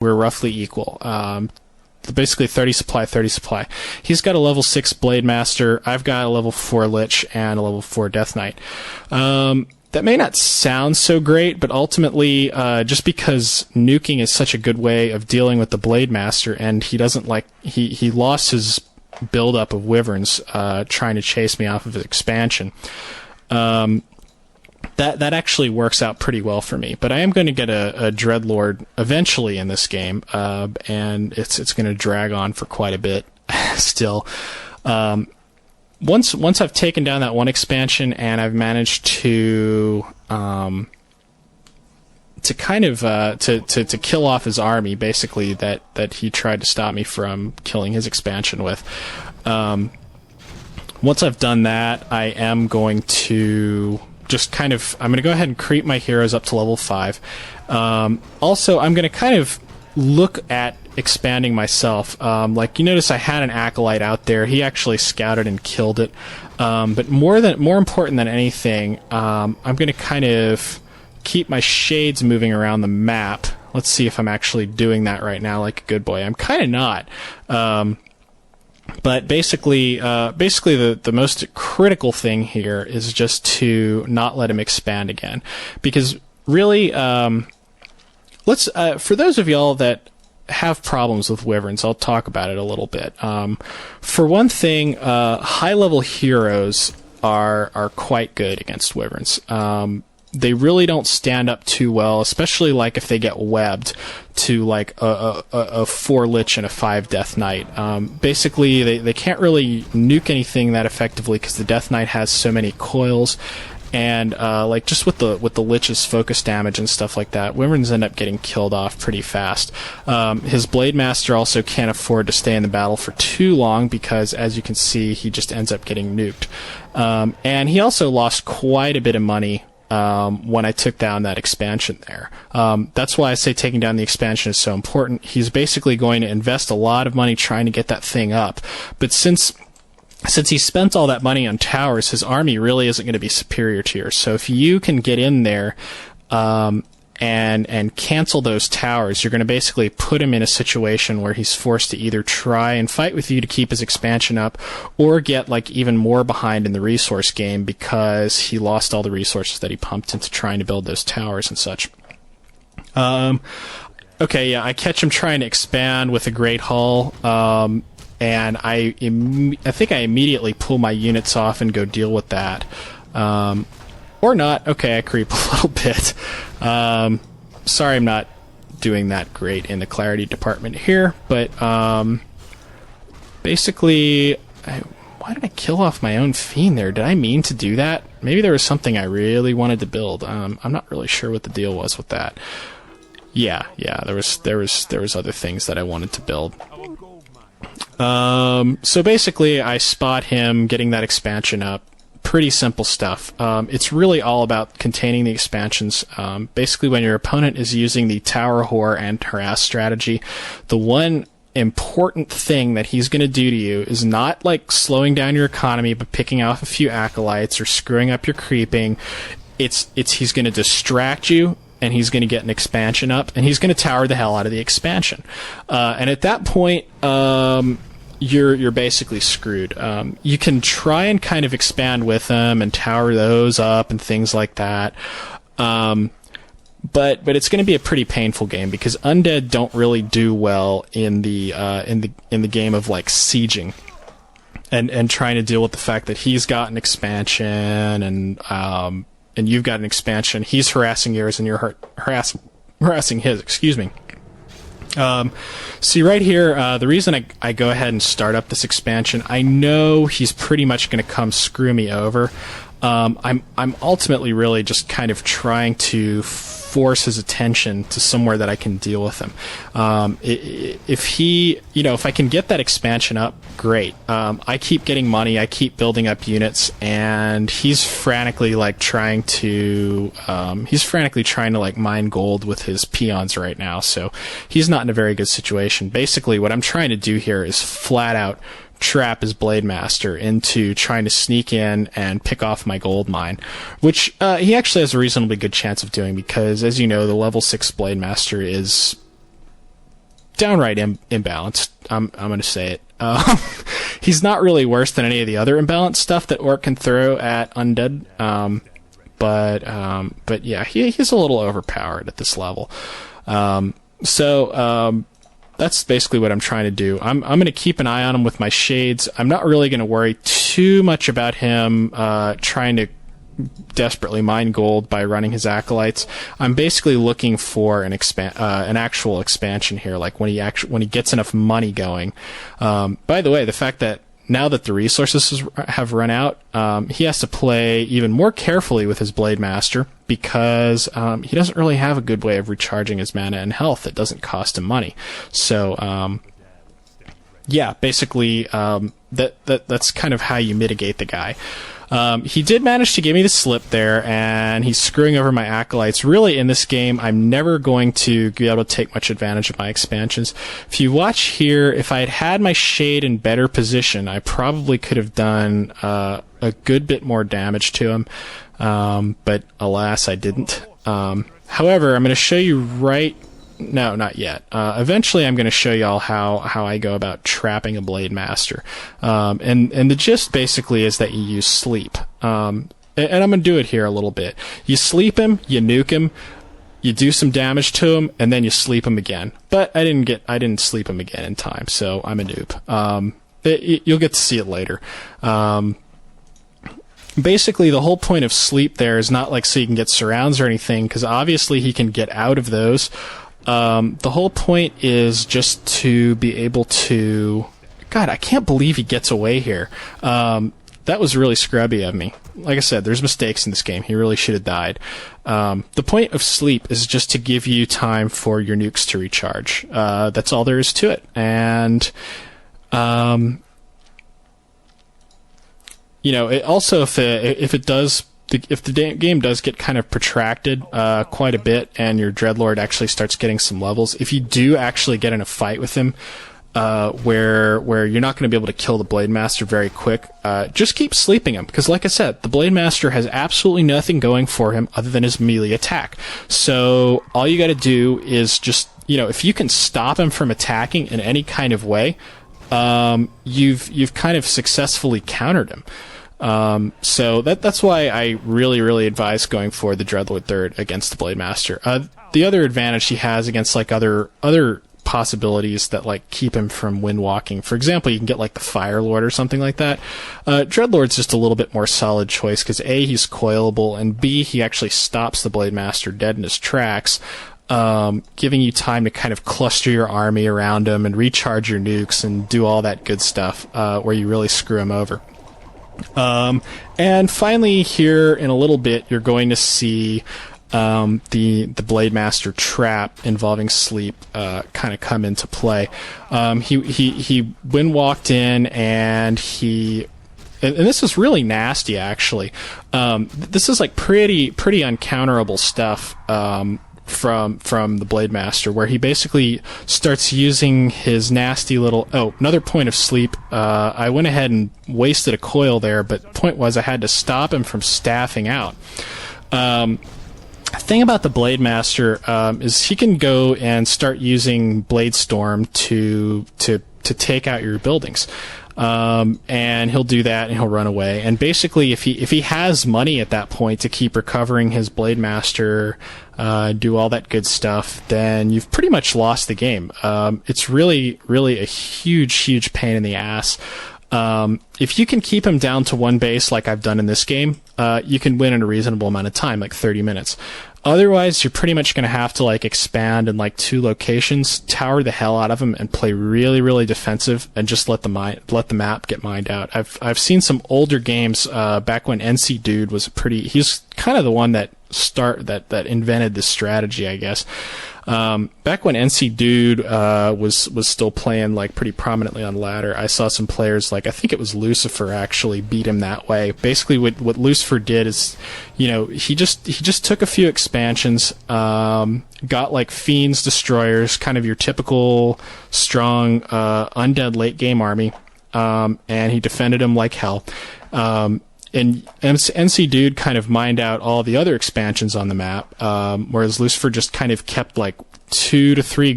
we're roughly equal. Basically 30 supply, 30 supply. He's got a level 6 Blade Master. I've got a level 4 Lich and a level 4 Death Knight. That may not sound so great, but ultimately, just because nuking is such a good way of dealing with the Blade Master, and he doesn't he lost his buildup of Wyverns, trying to chase me off of his expansion. That actually works out pretty well for me. But I am going to get a Dreadlord eventually in this game, and it's going to drag on for quite a bit still. Once I've taken down that one expansion and I've managed to kind of to kill off his army, basically that he tried to stop me from killing his expansion with. Once I've done that, I am going to I'm going to go ahead and creep my heroes up to level 5. Also, I'm going to kind of look at expanding myself. Like you notice I had an Acolyte out there. He actually scouted and killed it. But more important than anything, I'm going to kind of keep my shades moving around the map. Let's see if I'm actually doing that right now like a good boy. I'm kind of not. But basically the most critical thing here is just to not let him expand again. Because really, for those of y'all that have problems with Wyverns, I'll talk about it a little bit. For one thing, high-level heroes are quite good against Wyverns. They really don't stand up too well, especially like if they get webbed to like a 4 Lich and a 5 Death Knight. Basically, they can't really nuke anything that effectively because the Death Knight has so many coils, and like just with the Lich's focus damage and stuff like that, Wyverns end up getting killed off pretty fast. His Blade Master also can't afford to stay in the battle for too long because, as you can see, he just ends up getting nuked. And he also lost quite a bit of money when I took down that expansion there. That's why I say taking down the expansion is so important. He's basically going to invest a lot of money trying to get that thing up. But since he spent all that money on towers, his army really isn't going to be superior to yours. So if you can get in there and cancel those towers, you're going to basically put him in a situation where he's forced to either try and fight with you to keep his expansion up, or get like even more behind in the resource game because he lost all the resources that he pumped into trying to build those towers and such. Okay, yeah, I catch him trying to expand with a Great Hull, and I think I immediately pull my units off and go deal with that. Or not. Okay, I creep a little bit. Sorry I'm not doing that great in the clarity department here, but basically, why did I kill off my own Fiend there? Did I mean to do that? Maybe there was something I really wanted to build. I'm not really sure what the deal was with that. Yeah, there was other things that I wanted to build. So basically, I spot him getting that expansion up. Pretty simple stuff. It's really all about containing the expansions. Basically, when your opponent is using the tower, and harass strategy, the one important thing that he's going to do to you is not like slowing down your economy, but picking off a few acolytes or screwing up your creeping. It's he's going to distract you, and he's going to get an expansion up, and he's going to tower the hell out of the expansion. And at that point, you're basically screwed. You can try and kind of expand with them and tower those up and things like that. But it's going to be a pretty painful game because undead don't really do well in the game of like sieging and trying to deal with the fact that he's got an expansion and you've got an expansion. He's harassing yours and you're harassing his. Excuse me. See right here, the reason I go ahead and start up this expansion, I know he's pretty much going to come screw me over. I'm ultimately really just kind of trying to force his attention to somewhere that I can deal with him. If I can get that expansion up, great. I keep getting money, I keep building up units, and he's frantically trying to mine gold with his peons right now. So he's not in a very good situation. Basically, what I'm trying to do here is flat out trap his Blade Master into trying to sneak in and pick off my gold mine, which he actually has a reasonably good chance of doing because, as you know, the level 6 Blade Master is downright imbalanced. I'm going to say it. He's not really worse than any of the other imbalanced stuff that Orc can throw at undead. But yeah, he's a little overpowered at this level. So that's basically what I'm trying to do. I'm going to keep an eye on him with my shades. I'm not really going to worry too much about him trying to desperately mine gold by running his acolytes. I'm basically looking for an actual expansion here, like when he gets enough money going. By the way, the fact that now that the resources have run out, he has to play even more carefully with his Blade Master because he doesn't really have a good way of recharging his mana and health that doesn't cost him money. So, yeah, basically, that's kind of how you mitigate the guy. He did manage to give me the slip there, and he's screwing over my acolytes. Really, in this game, I'm never going to be able to take much advantage of my expansions. If you watch here, if I had had my shade in better position, I probably could have done a good bit more damage to him, but alas, I didn't. However, I'm going to show you No, not yet. Eventually, I'm going to show y'all how I go about trapping a Blade Master. And the gist basically is that you use sleep. And I'm going to do it here a little bit. You sleep him, you nuke him, you do some damage to him, and then you sleep him again. But I didn't sleep him again in time, so I'm a noob. You'll get to see it later. Basically, the whole point of sleep there is not like so you can get surrounds or anything, because obviously he can get out of those. The whole point is just to be able to... God, I can't believe he gets away here. That was really scrubby of me. Like I said, there's mistakes in this game. He really should have died. The point of sleep is just to give you time for your nukes to recharge. That's all there is to it. And... you know, it also, if the game does get kind of protracted quite a bit, and your Dreadlord actually starts getting some levels, if you do actually get in a fight with him, where you're not going to be able to kill the Blade Master very quick, just keep sleeping him, because like I said, the Blade Master has absolutely nothing going for him other than his melee attack. So all you got to do is just, you know, if you can stop him from attacking in any kind of way, you've kind of successfully countered him. So that's why I really advise going for the Dreadlord third against the Blade Master. The other advantage he has against like other possibilities that like keep him from windwalking. For example, you can get like the Fire Lord or something like that. Dreadlord's just a little bit more solid choice because A, he's coilable, and B, he actually stops the Blade Master dead in his tracks. Giving you time to kind of cluster your army around him and recharge your nukes and do all that good stuff, where you really screw him over. And finally, here in a little bit, you're going to see the Blade Master trap involving sleep kind of come into play. He windwalked in, and and this is really nasty, actually. This is like pretty uncounterable stuff. From the Blade Master, where he basically starts using his nasty little... Oh, another point of sleep. I went ahead and wasted a coil there, but the point was I had to stop him from staffing out. The thing about the Blade Master is he can go and start using Blade Storm to take out your buildings. And he'll do that, and he'll run away. And basically, if he has money at that point to keep recovering his Blade Master, do all that good stuff, then you've pretty much lost the game. It's really a huge pain in the ass. If you can keep him down to one base like I've done in this game, you can win in a reasonable amount of time, like 30 minutes. Otherwise, you're pretty much going to have to like expand in like 2 locations, tower the hell out of him, and play really defensive, and just let the map get mined out. I've seen some older games back when NC Dude was he's kind of the one that invented this strategy, I guess. Back when NC Dude was still playing like pretty prominently on ladder, I saw some players like, I think it was Lucifer, actually beat him that way. Basically, what Lucifer did is, you know, he just took a few expansions, got like Fiends, Destroyers, kind of your typical strong undead late game army, and he defended him like hell. And NC Dude kind of mined out all the other expansions on the map, whereas Lucifer just kind of kept like 2 to 3